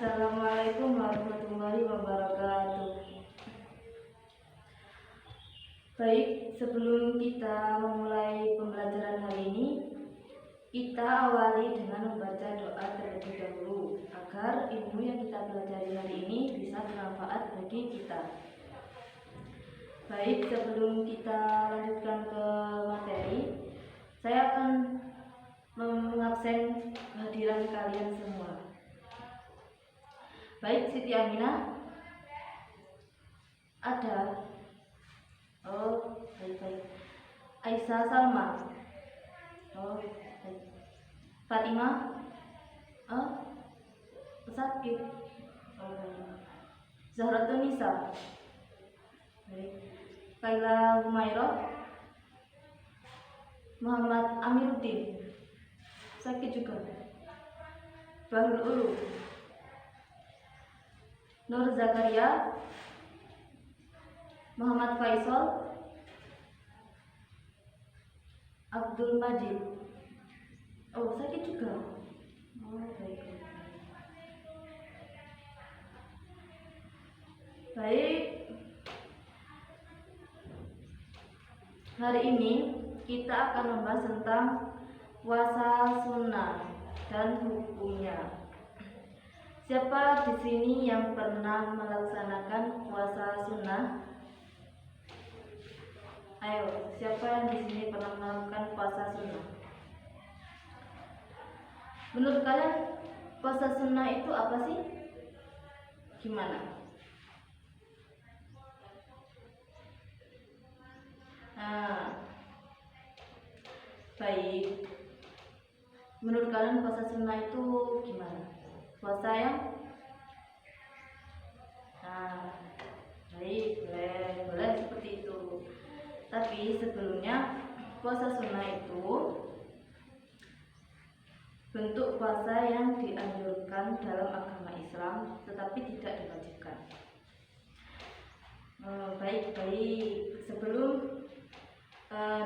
Assalamualaikum warahmatullahi wabarakatuh. Baik, sebelum kita memulai pembelajaran hari ini, kita awali dengan membaca doa terlebih dahulu agar ilmu yang kita pelajari hari ini bisa bermanfaat bagi kita. Baik, sebelum kita lanjutkan ke materi, saya akan mengabsen kehadiran kalian semua. Baik, Siti Aminah ada. Oh, baik. Aisyah Salma. Oh, baik. Fatimah. Oh, sakit. Oh, baik. Zahratun Nisa. Baik. Kaila Humairah. Muhammad Amiruddin. Sakit juga. Bahrul Ulu. Nur Zakaria, Muhammad Faisal, Abdul Majid. Oh, sakit juga. Oh, baik. Baik. Hari ini kita akan membahas tentang puasa sunnah dan hukumnya. Siapa di sini yang pernah melaksanakan puasa sunnah? Ayo, siapa yang di sini pernah melakukan puasa sunnah? Menurut kalian, puasa sunnah itu apa sih? Gimana? Nah, baik. Menurut kalian puasa sunnah itu gimana? Puasa yang baik, boleh seperti itu. Tapi sebelumnya, puasa sunnah itu bentuk puasa yang dianjurkan dalam agama Islam, tetapi tidak diwajibkan. Baik. Sebelum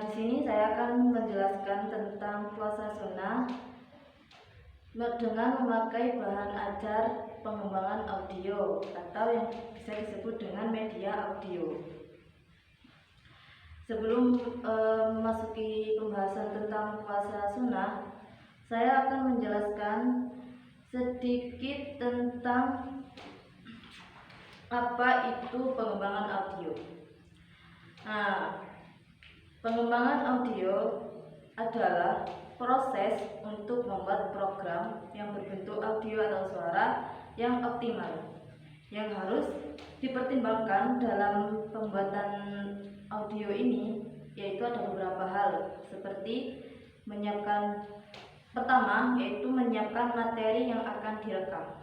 di sini saya akan menjelaskan tentang puasa sunnah dengan memakai bahan ajar pengembangan audio atau yang bisa disebut dengan media audio. Sebelum memasuki pembahasan tentang puasa sunnah, saya akan menjelaskan sedikit tentang apa itu pengembangan audio. Nah, pengembangan audio adalah proses untuk membuat program yang berbentuk audio atau suara yang optimal, yang harus dipertimbangkan dalam pembuatan audio ini, yaitu ada beberapa hal, seperti pertama yaitu menyiapkan materi yang akan direkam.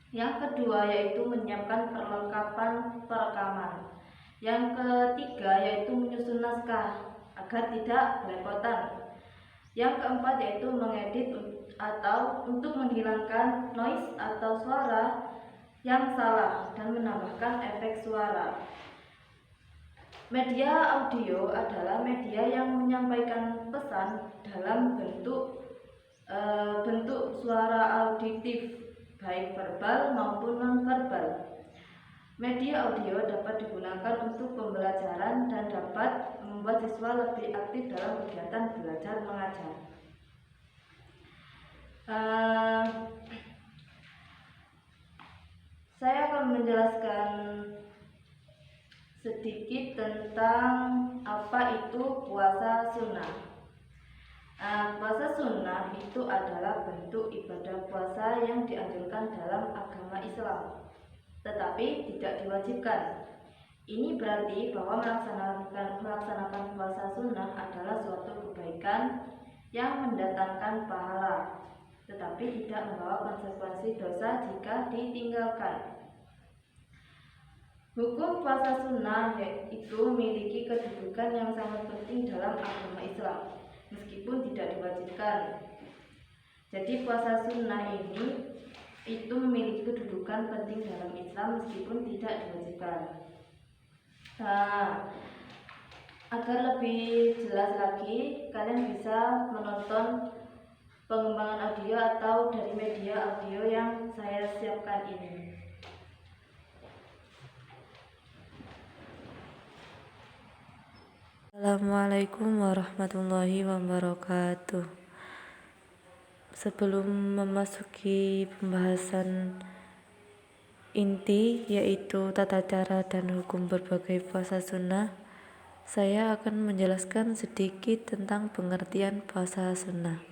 Yang kedua yaitu menyiapkan perlengkapan perekaman. Yang ketiga yaitu menyusun naskah agar tidak belepotan. Yang keempat yaitu mengedit atau untuk menghilangkan noise atau suara yang salah dan menambahkan efek suara. Media audio adalah media yang menyampaikan pesan dalam bentuk suara auditif, baik verbal maupun non-verbal. Media audio dapat digunakan untuk pembelajaran dan dapat membuat siswa lebih aktif dalam kegiatan belajar mengajar. Saya akan menjelaskan sedikit tentang apa itu puasa sunnah. Puasa sunnah itu adalah bentuk ibadah puasa yang dianjurkan dalam agama Islam, tetapi tidak diwajibkan. Ini berarti bahwa melaksanakan puasa sunnah adalah suatu kebaikan yang mendatangkan pahala, tetapi tidak membawa konsekuensi dosa jika ditinggalkan. Hukum puasa sunnah itu memiliki kedudukan yang sangat penting dalam agama Islam, meskipun tidak diwajibkan. Jadi puasa sunnah ini itu memiliki kedudukan penting dalam Islam meskipun tidak diwajibkan. Nah, agar lebih jelas lagi, kalian bisa menonton pengembangan audio atau dari media audio yang saya siapkan ini. Assalamualaikum warahmatullahi wabarakatuh. Sebelum memasuki pembahasan inti yaitu tata cara dan hukum berbagai puasa sunnah, saya akan menjelaskan sedikit tentang pengertian puasa sunnah.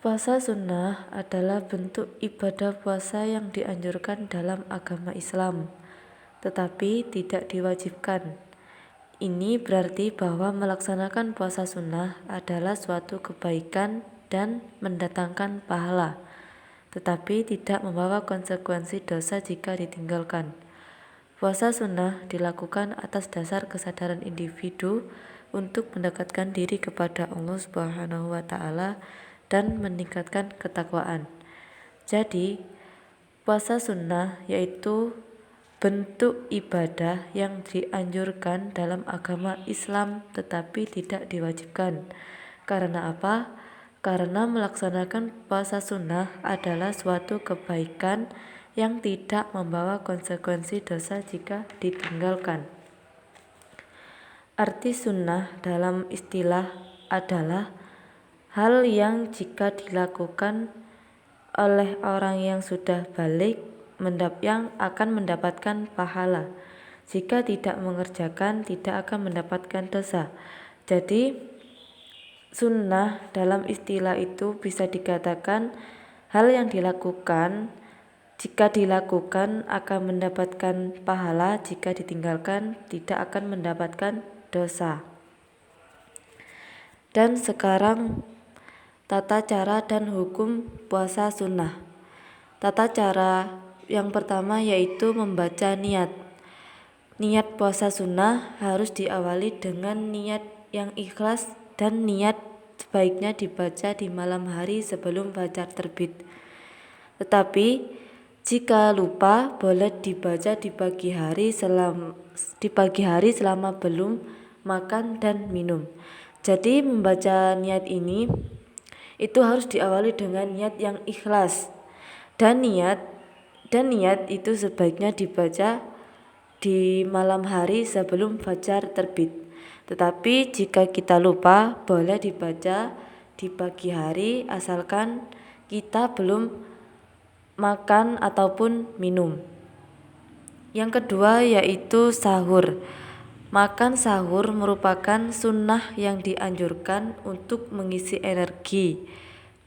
Puasa sunnah adalah bentuk ibadah puasa yang dianjurkan dalam agama Islam, tetapi tidak diwajibkan. Ini berarti bahwa melaksanakan puasa sunnah adalah suatu kebaikan dan mendatangkan pahala, tetapi tidak membawa konsekuensi dosa jika ditinggalkan. Puasa sunnah dilakukan atas dasar kesadaran individu untuk mendekatkan diri kepada Allah Subhanahu wa Ta'ala dan meningkatkan ketakwaan. Jadi, puasa sunnah yaitu bentuk ibadah yang dianjurkan dalam agama Islam tetapi tidak diwajibkan. Karena apa? Karena melaksanakan puasa sunnah adalah suatu kebaikan yang tidak membawa konsekuensi dosa jika ditinggalkan. Arti sunnah dalam istilah adalah hal yang jika dilakukan oleh orang yang sudah balik yang akan mendapatkan pahala. Jika tidak mengerjakan, tidak akan mendapatkan dosa. Jadi, sunnah dalam istilah itu bisa dikatakan hal yang dilakukan, jika dilakukan akan mendapatkan pahala, jika ditinggalkan tidak akan mendapatkan dosa. Dan sekarang tata cara dan hukum puasa sunnah. Tata cara yang pertama yaitu membaca niat. Niat puasa sunnah harus diawali dengan niat yang ikhlas dan niat sebaiknya dibaca di malam hari sebelum fajar terbit. Tetapi jika lupa boleh dibaca di pagi hari selama belum makan dan minum. Jadi membaca niat ini itu harus diawali dengan niat yang ikhlas. Dan niat itu sebaiknya dibaca di malam hari sebelum fajar terbit. Tetapi jika kita lupa, boleh dibaca di pagi hari asalkan kita belum makan ataupun minum. Yang kedua yaitu sahur. Makan sahur merupakan sunnah yang dianjurkan untuk mengisi energi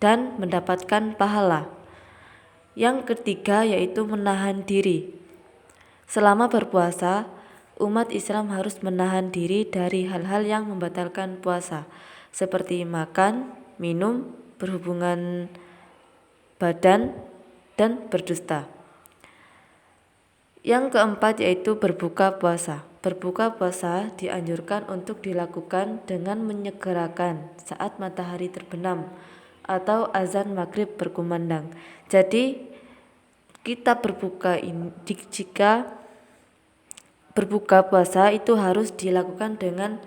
dan mendapatkan pahala. Yang ketiga yaitu menahan diri. Selama berpuasa, umat Islam harus menahan diri dari hal-hal yang membatalkan puasa, seperti makan, minum, berhubungan badan, dan berdusta. Yang keempat yaitu berbuka puasa. Berbuka puasa dianjurkan untuk dilakukan dengan menyegerakan saat matahari terbenam atau azan maghrib berkumandang. Jadi jika berbuka puasa itu harus dilakukan dengan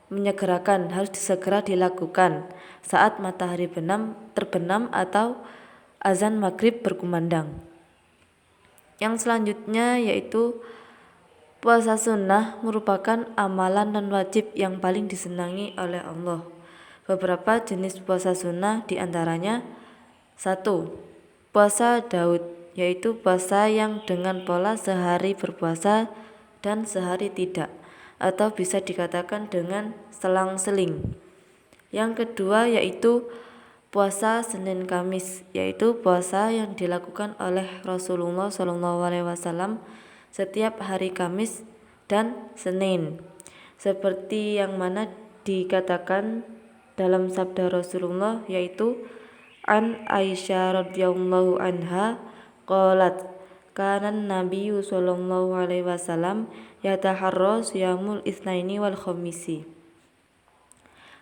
menyegerakan, harus segera dilakukan saat matahari terbenam atau azan maghrib berkumandang. Yang selanjutnya yaitu puasa sunnah merupakan amalan non wajib yang paling disenangi oleh Allah. Beberapa jenis puasa sunnah diantaranya 1. Puasa Daud, yaitu puasa yang dengan pola sehari berpuasa dan sehari tidak, atau bisa dikatakan dengan selang-seling. Yang kedua yaitu puasa Senin Kamis, yaitu puasa yang dilakukan oleh Rasulullah SAW setiap hari Kamis dan Senin, seperti yang mana dikatakan dalam sabda Rasulullah yaitu an Aisyah radhiyallahu anha qalat kana Nabiyyu sallallahu alaihi wasallam yataharra siyamul itsnaini wal khamisi.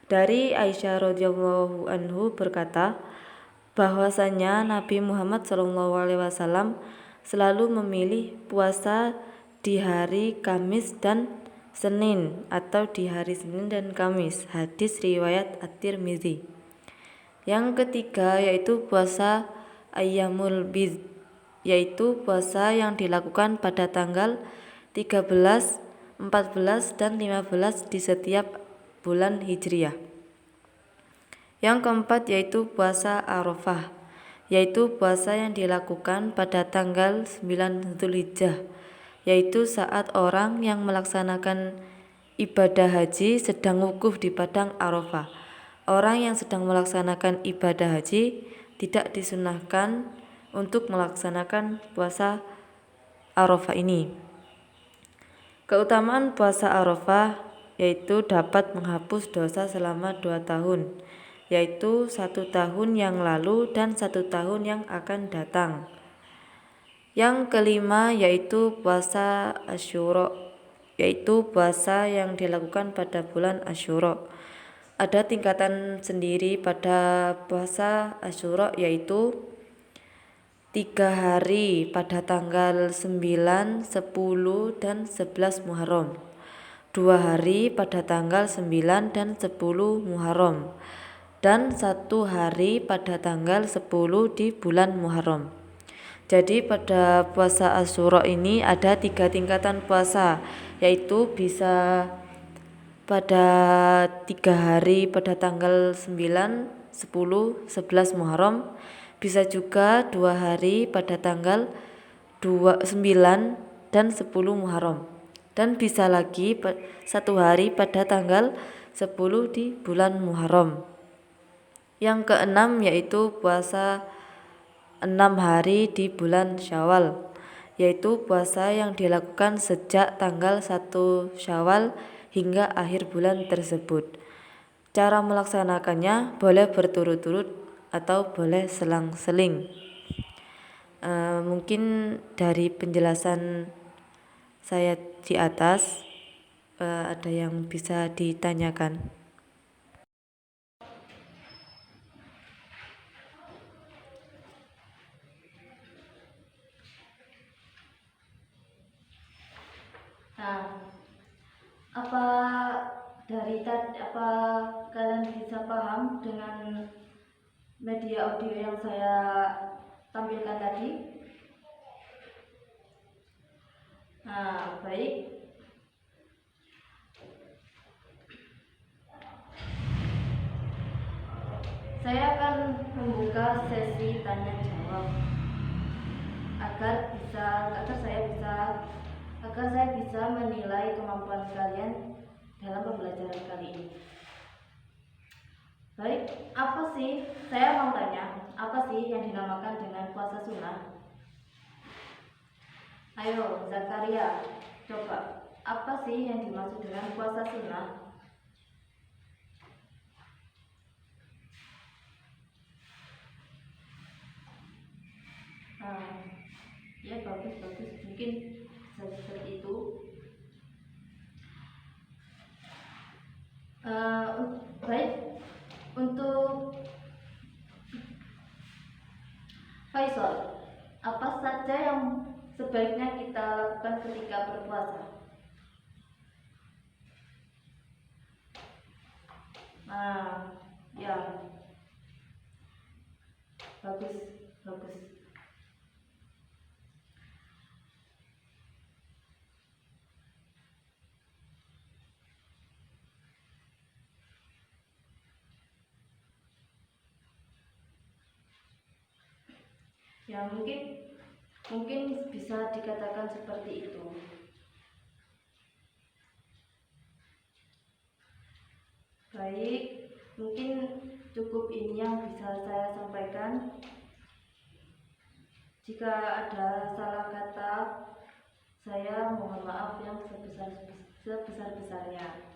Dari Aisyah radhiyallahu anhu berkata bahwasanya Nabi Muhammad sallallahu alaihi wasallam selalu memilih puasa di hari Kamis dan Senin atau di hari Senin dan Kamis. Hadis riwayat At-Tirmizi. Yang ketiga yaitu puasa Ayyamul Bid, yaitu puasa yang dilakukan pada tanggal 13, 14, dan 15 di setiap bulan Hijriah. Yang keempat yaitu puasa Arafah, yaitu puasa yang dilakukan pada tanggal 9 Dzulhijjah, yaitu saat orang yang melaksanakan ibadah haji sedang wukuf di padang Arafah. Orang yang sedang melaksanakan ibadah haji tidak disunahkan untuk melaksanakan puasa Arafah ini. Keutamaan puasa Arafah yaitu dapat menghapus dosa selama 2 tahun, yaitu 1 tahun yang lalu dan 1 tahun yang akan datang. Yang kelima yaitu puasa Asyura, yaitu puasa yang dilakukan pada bulan Asyura. Ada tingkatan sendiri pada puasa Asyura, yaitu 3 hari pada tanggal 9, 10, dan 11 Muharram, 2 hari pada tanggal 9 dan 10 Muharram, dan 1 hari pada tanggal 10 di bulan Muharram. Jadi pada puasa Asyura ini ada 3 tingkatan puasa, yaitu bisa pada 3 hari pada tanggal 9, 10, 11 Muharram, bisa juga 2 hari pada tanggal 9 dan 10 Muharram, dan bisa lagi 1 hari pada tanggal 10 di bulan Muharram. Yang keenam yaitu puasa 6 hari di bulan Syawal, yaitu puasa yang dilakukan sejak tanggal 1 Syawal hingga akhir bulan tersebut. Cara melaksanakannya boleh berturut-turut atau boleh selang-seling. Mungkin dari penjelasan saya di atas ada yang bisa ditanyakan. Nah, apa kalian bisa paham dengan media audio yang saya tampilkan tadi? Nah, baik. Saya akan membuka sesi tanya jawab agar saya bisa menilai kemampuan kalian dalam pembelajaran kali ini. Baik, saya mau tanya, apa sih yang dinamakan dengan puasa sunnah? Ayo, Zakaria, coba, apa sih yang dimaksud dengan puasa sunnah? Ya bagus, mungkin seperti itu. Baik, untuk Faisal, apa saja yang sebaiknya kita lakukan ketika berpuasa? Ya, bagus. Ya, mungkin bisa dikatakan seperti itu. Baik, mungkin cukup ini yang bisa saya sampaikan. Jika ada salah kata, saya mohon maaf yang sebesar-besarnya.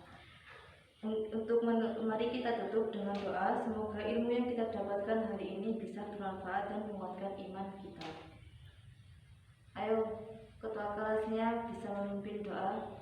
Mari kita tutup dengan doa. Semoga ilmu yang kita dapatkan hari ini bisa bermanfaat dan menguatkan iman kita. Ayo, ketua kelasnya bisa memimpin doa.